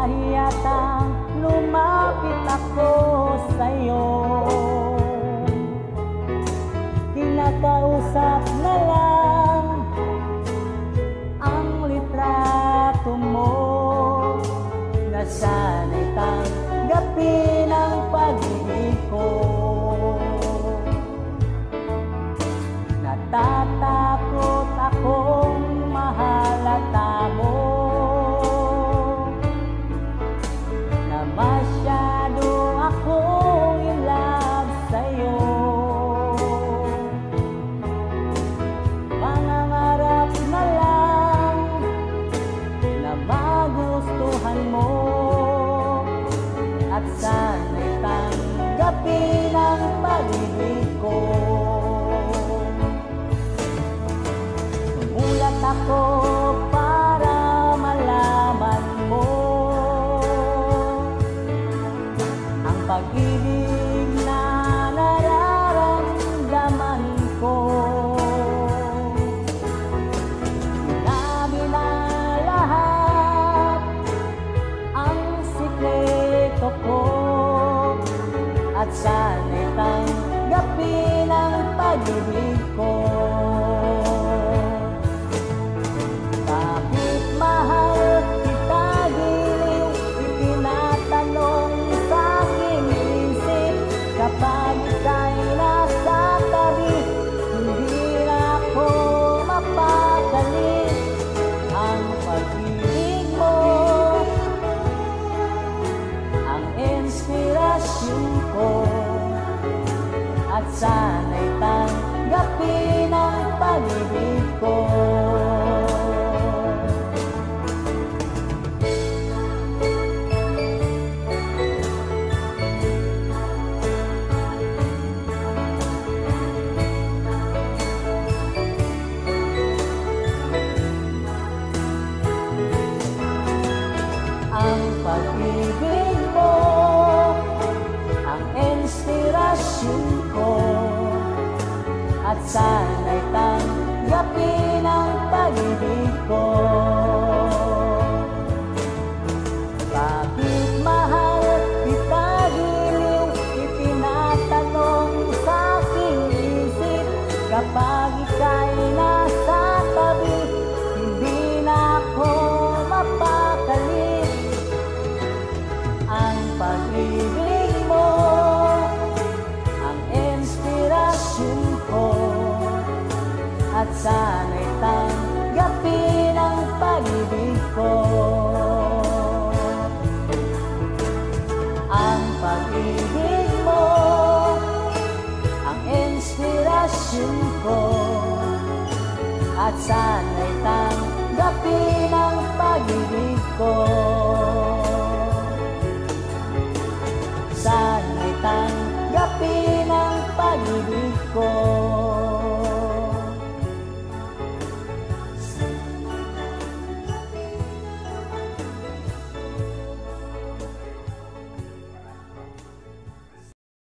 Nahiyatang lumapit ako sa'yo, kinakausap na lang ang litrato mo, na sana'y tanggapin ang pag-ibig ko. Natatakot akong mahalata mo, na masyado akong in love sa'yo. Mangangarap na lang na magustuhan mo, at sana'y tanggapin ang pag-ibig ko. Sumulat ako para malaman mo ang pag-ibig na nararamdaman ko. Sinabi na lahat ang sikreto ko, at sana'y tanggapin ang pag-ibig ko. Bakit mahal kita giliw, itinatanong sa aking isip. Kapag ika'y nasa tabi, hindi na ako mapakali. Ang pag-ibig mo ang inspirasyon ko, at sana'y tanggapin ang pag-ibig ko. Ang pag-ibig mo ang inspirasyon ko, at sana'y tanggapin